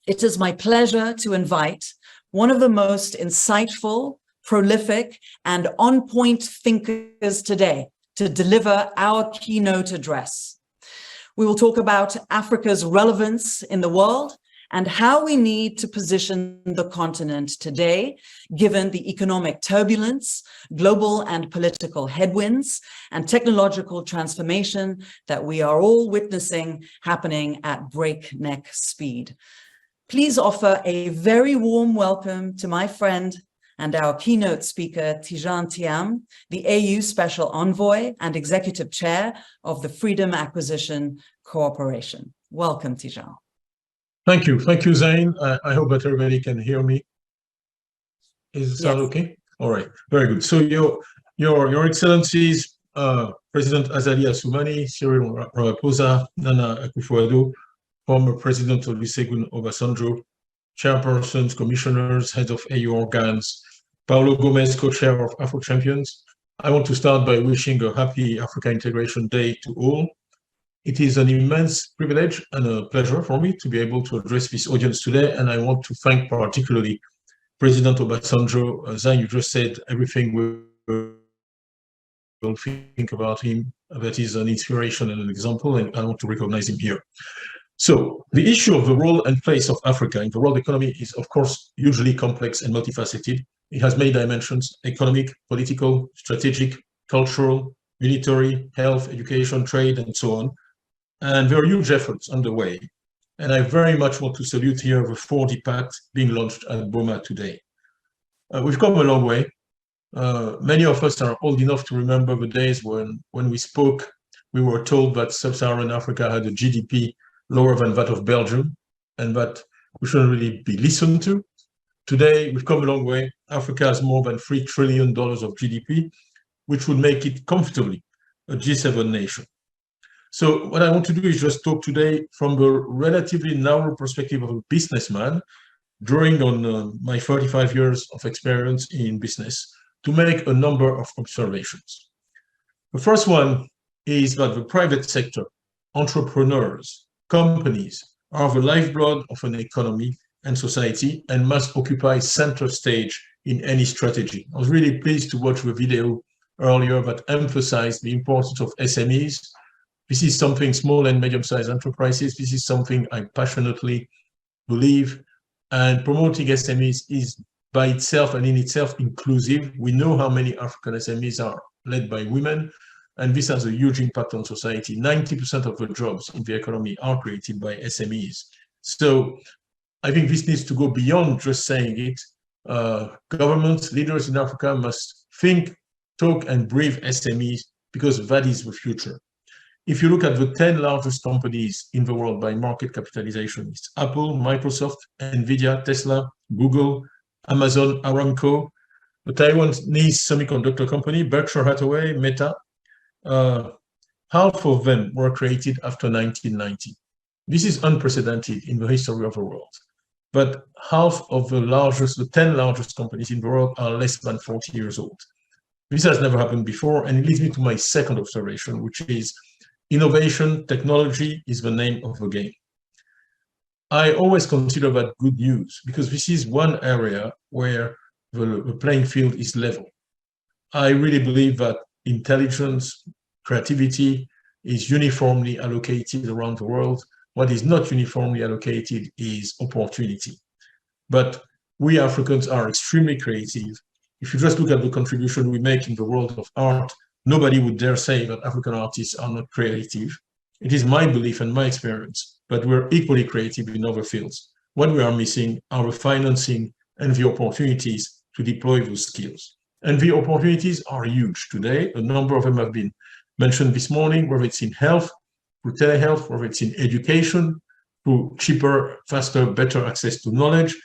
It is my pleasure to invite one of the most insightful, prolific, and on-point thinkers today to deliver our keynote address. We will talk about Africa's relevance in the world and how we need to position the continent today, given the economic turbulence, global and political headwinds, and technological transformation that we are all witnessing happening at breakneck speed. Please offer a very warm welcome to my friend and our keynote speaker, Tidjane Thiam, the AU Special Envoy and Executive Chair of the Freedom Acquisition Cooperation. Welcome, Tidjane. Thank you, Zain. I hope that everybody can hear me. Is it sound okay? All right, very good. So your Excellencies, President Azali Assoumani, Cyril Ramaphosa, Nana Akufo-Addo, former President Olusegun Obasanjo, chairpersons, commissioners, heads of AU organs, Paulo Gomez, co-chair of AfroChampions. I want to start by wishing a happy Africa Integration Day to all. It is an immense privilege and a pleasure for me to be able to address this audience today, and I want to thank particularly President Obasanjo. Zain, you just said everything we will think about him. That is an inspiration and an example, and I want to recognize him here. So the issue of the role and place of Africa in the world economy is, of course, hugely complex and multifaceted. It has many dimensions: economic, political, strategic, cultural, military, health, education, trade, and so on. And there are huge efforts underway. And I very much want to salute here the 4D Pact being launched at Boma today. We've come a long way. Many of us are old enough to remember the days when we spoke, we were told that Sub-Saharan Africa had a GDP lower than that of Belgium, and that we shouldn't really be listened to. Today, we've come a long way. Africa has more than $3 trillion of GDP, which would make it comfortably a G7 nation. So what I want to do is just talk today from the relatively narrow perspective of a businessman, drawing on my 35 years of experience in business, to make a number of observations. The first one is that the private sector, entrepreneurs, companies are the lifeblood of an economy and society and must occupy center stage in any strategy. I was really pleased to watch the video earlier that emphasized the importance of SMEs. This is something, small and medium-sized enterprises, this is something I passionately believe, and promoting SMEs is by itself and in itself inclusive. We know how many African SMEs are led by women, and this has a huge impact on society. 90% of the jobs in the economy are created by SMEs. So I think this needs to go beyond just saying it. Governments, leaders in Africa must think, talk, and breathe SMEs, because that is the future. If you look at the 10 largest companies in the world by market capitalization, it's Apple, Microsoft, Nvidia, Tesla, Google, Amazon, Aramco, the Taiwanese semiconductor company, Berkshire Hathaway, Meta. Half of them were created after 1990. This is unprecedented in the history of the world. But half of the 10 largest companies in the world are less than 40 years old. This has never happened before, and it leads me to my second observation, which is innovation, technology is the name of the game. I always consider that good news, because this is one area where the playing field is level. I really believe that intelligence, creativity is uniformly allocated around the world. What is not uniformly allocated is opportunity. But we Africans are extremely creative. If you just look at the contribution we make in the world of art, nobody would dare say that African artists are not creative. It is my belief and my experience that we're equally creative in other fields. What we are missing are the financing and the opportunities to deploy those skills. And the opportunities are huge today. A number of them have been mentioned this morning, whether it's in health, through telehealth, whether it's in education, through cheaper, faster, better access to knowledge,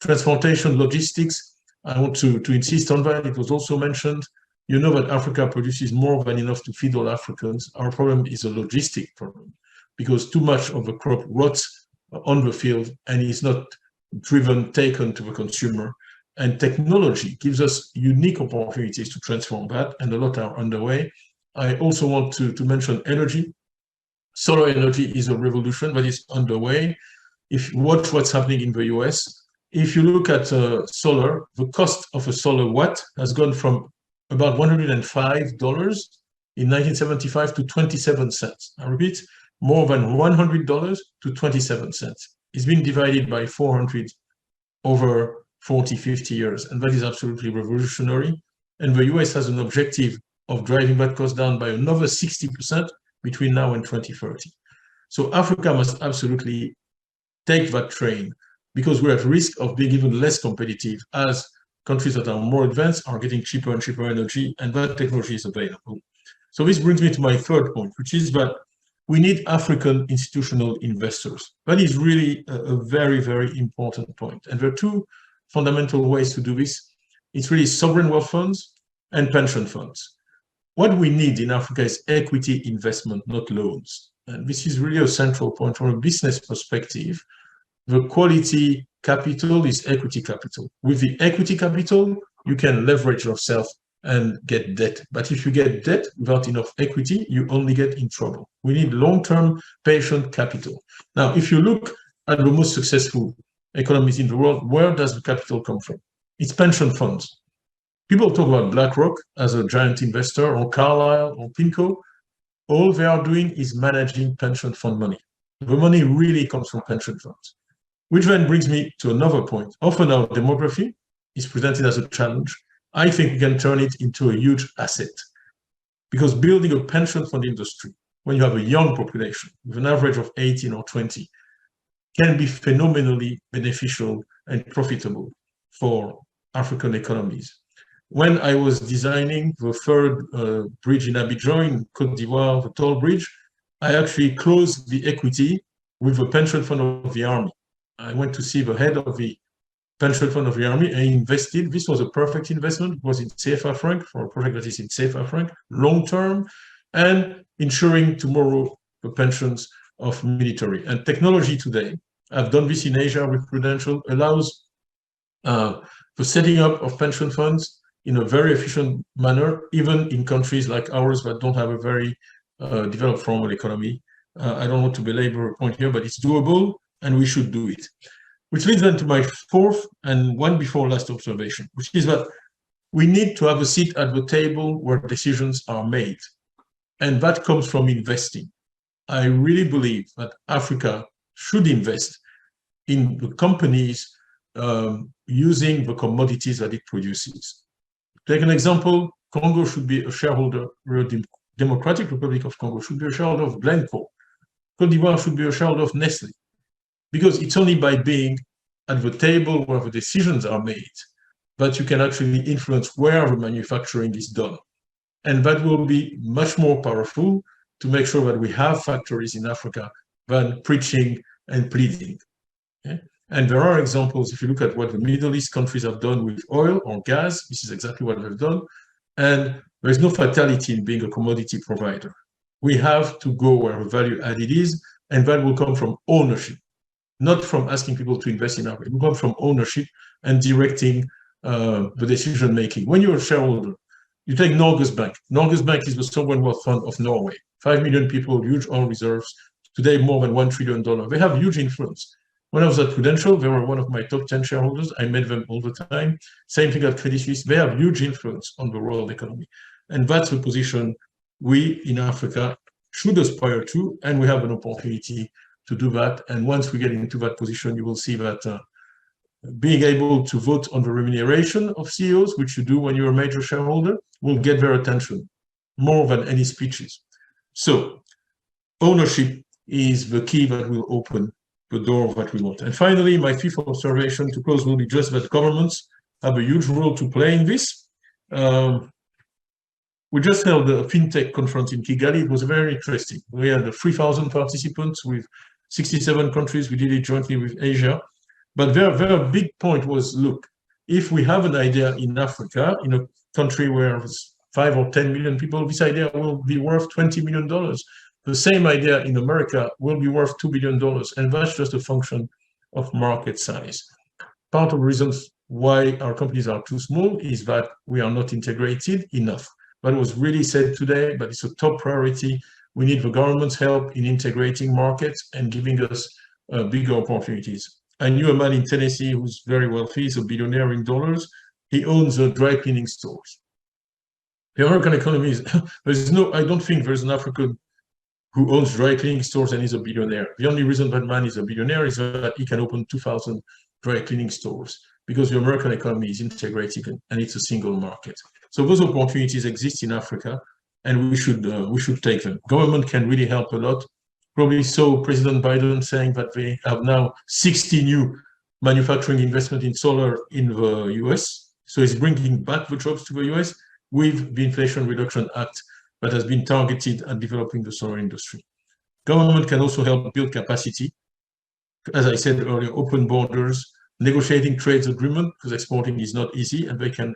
transportation, logistics. I want to insist on that. It was also mentioned. You know that Africa produces more than enough to feed all Africans. Our problem is a logistic problem, because too much of the crop rots on the field and is not taken to the consumer. And technology gives us unique opportunities to transform that, and a lot are underway. I also want to mention energy. Solar energy is a revolution that is underway. if you watch what's happening in the US, if you look at solar, the cost of a solar watt has gone from about $105 in 1975 to 27 cents. I repeat, more than $100 to 27 cents. It's been divided by 400 over 40, 50 years, and that is absolutely revolutionary. And the US has an objective of driving that cost down by another 60% between now and 2030. So Africa must absolutely take that train, because we're at risk of being even less competitive as countries that are more advanced are getting cheaper and cheaper energy, and that technology is available. So this brings me to my third point, which is that we need African institutional investors. That is really a very, very important point. And there are two fundamental ways to do this. It's really sovereign wealth funds and pension funds. What we need in Africa is equity investment, not loans. And this is really a central point from a business perspective. The quality capital is equity capital. With the equity capital, you can leverage yourself and get debt. But if you get debt without enough equity, you only get in trouble. We need long-term patient capital. Now, if you look at the most successful economies in the world, where does the capital come from? It's pension funds. People talk about BlackRock as a giant investor, or Carlyle, or PIMCO. All they are doing is managing pension fund money. The money really comes from pension funds. Which then brings me to another point. Often our demography is presented as a challenge. I think we can turn it into a huge asset, because building a pension fund industry, when you have a young population with an average of 18 or 20, can be phenomenally beneficial and profitable for African economies. When I was designing the third bridge in Abidjan, in Côte d'Ivoire, the toll bridge, I actually closed the equity with the pension fund of the army. I went to see the head of the pension fund of the army and invested. This was a perfect investment. It was in CFA franc, for a project that is in CFA franc, long-term, and ensuring tomorrow the pensions of military. And technology today, I've done this in Asia with Prudential, allows the setting up of pension funds in a very efficient manner, even in countries like ours that don't have a very developed formal economy. I don't want to belabor a point here, but it's doable, and we should do it. Which leads then to my fourth and one before last observation, which is that we need to have a seat at the table where decisions are made. And that comes from investing. I really believe that Africa should invest in the companies using the commodities that it produces. Take an example, Congo should be a shareholder, the Democratic Republic of Congo should be a shareholder of Glencore. Côte d'Ivoire should be a shareholder of Nestle. Because it's only by being at the table where the decisions are made that you can actually influence where the manufacturing is done. And that will be much more powerful to make sure that we have factories in Africa than preaching and pleading. Okay? And there are examples, if you look at what the Middle East countries have done with oil or gas, this is exactly what they've done. And there's no fatality in being a commodity provider. We have to go where the value added is, and that will come from ownership. Not from asking people to invest in Africa. It will come from ownership and directing the decision making. When you're a shareholder, you take Norges Bank. Norges Bank is the sovereign wealth fund of Norway. 5 million people, huge oil reserves, today more than $1 trillion. They have huge influence. When I was at Prudential, they were one of my top 10 shareholders. I met them all the time. Same thing at Credit Suisse. They have huge influence on the world economy. And that's a position we in Africa should aspire to, and we have an opportunity to do that. And once we get into that position, you will see that being able to vote on the remuneration of CEOs, which you do when you're a major shareholder, will get their attention more than any speeches. So ownership is the key that will open the door that we want. And finally, my fifth observation to close will be just that governments have a huge role to play in this. We just held a FinTech conference in Kigali. It was very interesting. We had 3,000 participants with 67 countries. We did it jointly with Asia. But their big point was, look, if we have an idea in Africa, in a country where there's 5 or 10 million people, this idea will be worth $20 million. The same idea in America will be worth $2 billion. And that's just a function of market size. Part of the reasons why our companies are too small is that we are not integrated enough. That was really said today, but it's a top priority. We need the government's help in integrating markets and giving us bigger opportunities. I knew a man in Tennessee who's very wealthy, he's a billionaire in dollars. He owns dry cleaning stores. The American economy is, I don't think there's an African who owns dry cleaning stores and is a billionaire. The only reason that man is a billionaire is that he can open 2,000 dry cleaning stores because the American economy is integrated and it's a single market. So those opportunities exist in Africa, and we should take them. Government can really help a lot. Probably saw President Biden saying that they have now 60 new manufacturing investment in solar in the US. So it's bringing back the jobs to the US with the Inflation Reduction Act that has been targeted at developing the solar industry. Government can also help build capacity. As I said earlier, open borders, negotiating trade agreement, because exporting is not easy, and they can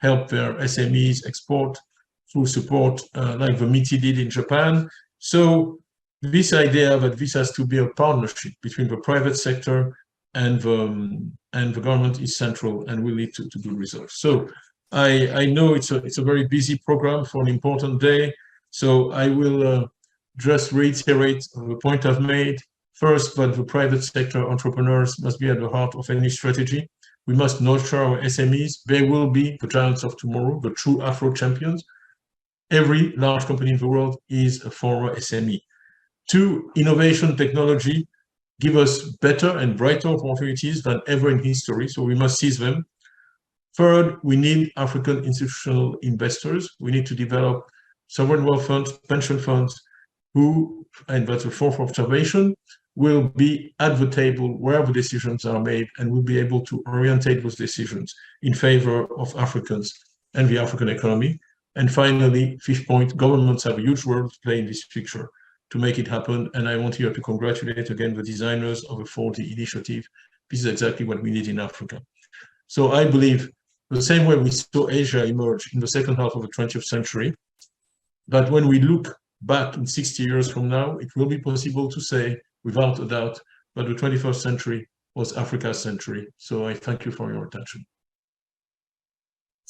help their SMEs export through support like the MITI did in Japan. So this idea that this has to be a partnership between the private sector and the government is central and will lead to good results. So I know it's a very busy program for an important day. So I will just reiterate the point I've made. First, that the private sector entrepreneurs must be at the heart of any strategy. We must nurture our SMEs. They will be the giants of tomorrow, the true Afro-champions. Every large company in the world is a former SME. Two, innovation technology give us better and brighter opportunities than ever in history, so we must seize them. Third, we need African institutional investors. We need to develop sovereign wealth funds, pension funds, who, and that's the fourth observation, will be at the table where the decisions are made and will be able to orientate those decisions in favor of Africans and the African economy. And finally, fifth point, governments have a huge role to play in this picture to make it happen. And I want here to congratulate again the designers of the 4D initiative. This is exactly what we need in Africa. So I believe the same way we saw Asia emerge in the second half of the 20th century, that when we look back in 60 years from now, it will be possible to say, without a doubt, that the 21st century was Africa's century. So I thank you for your attention.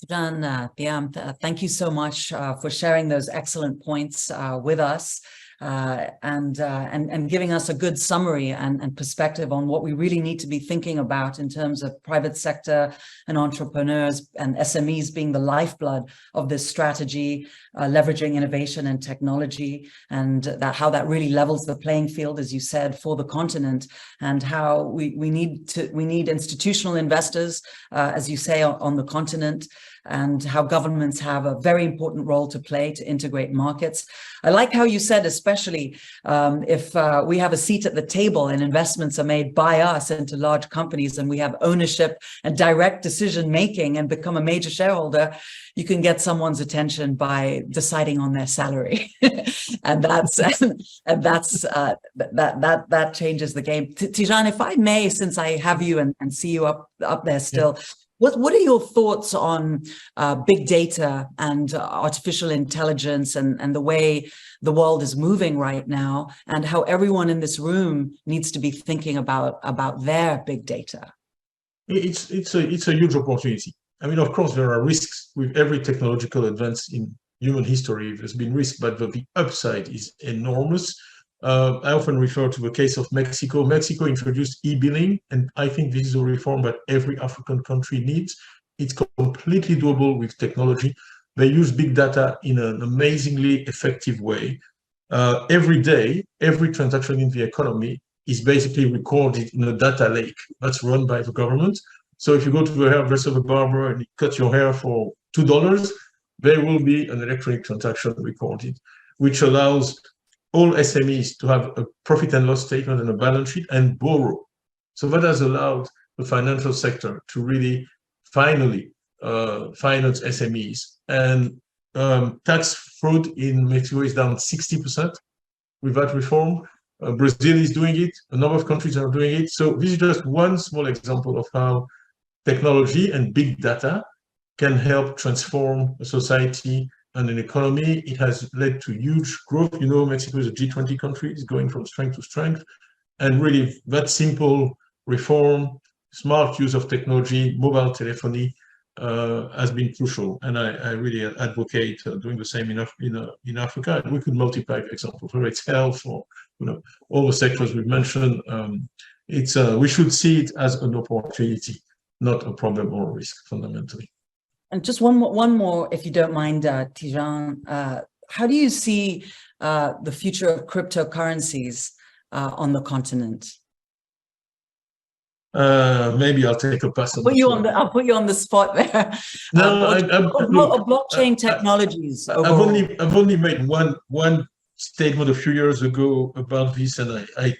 Tidjane, Thiam, thank you so much for sharing those excellent points with us. And giving us a good summary and perspective on what we really need to be thinking about in terms of private sector and entrepreneurs and SMEs being the lifeblood of this strategy, leveraging innovation and technology, and how that really levels the playing field, as you said, for the continent, and how we need institutional investors, as you say, on the continent, and how governments have a very important role to play to integrate markets. I like how you said, especially if we have a seat at the table and investments are made by us into large companies and we have ownership and direct decision making and become a major shareholder, you can get someone's attention by deciding on their salary. and that changes the game. Tidjane, if I may, since I have you and see you up there still, yeah. What are your thoughts on big data and artificial intelligence and the way the world is moving right now, and how everyone in this room needs to be thinking about their big data? It's a huge opportunity. I mean, of course, there are risks with every technological advance in human history. There's been risk, but the upside is enormous. I often refer to the case of Mexico. Mexico introduced e-billing, and I think this is a reform that every African country needs. It's completely doable with technology. They use big data in an amazingly effective way. Every day, every transaction in the economy is basically recorded in a data lake that's run by the government. So if you go to the hairdresser, the barber, and you cut your hair for $2, there will be an electronic transaction recorded, which allows all SMEs to have a profit and loss statement and a balance sheet and borrow. So that has allowed the financial sector to really finally finance SMEs. And tax fraud in Mexico is down 60% with that reform. Brazil is doing it. A number of countries are doing it. So this is just one small example of how technology and big data can help transform a society and an economy. It has led to huge growth. You know, Mexico is a G20 country, it's going from strength to strength. And really, that simple reform, smart use of technology, mobile telephony has been crucial. And I really advocate doing the same in Africa. And we could multiply the examples, whether it's health or all the sectors we've mentioned. We should see it as an opportunity, not a problem or a risk, fundamentally. And just one more, if you don't mind, Tidjane. How do you see the future of cryptocurrencies on the continent? Maybe I'll take a pass on that. I'll put you on the spot there. No, blockchain technologies. I've only made one statement a few years ago about this, and I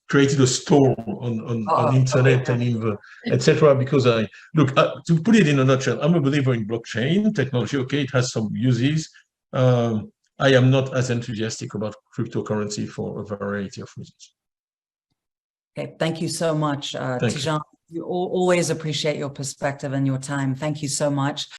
created a store on internet and in the etc. Because to put it in a nutshell, I'm a believer in blockchain technology. Okay, it has some uses. I am not as enthusiastic about cryptocurrency for a variety of reasons. Okay, thank you so much, Tidjane. We always appreciate your perspective and your time. Thank you so much.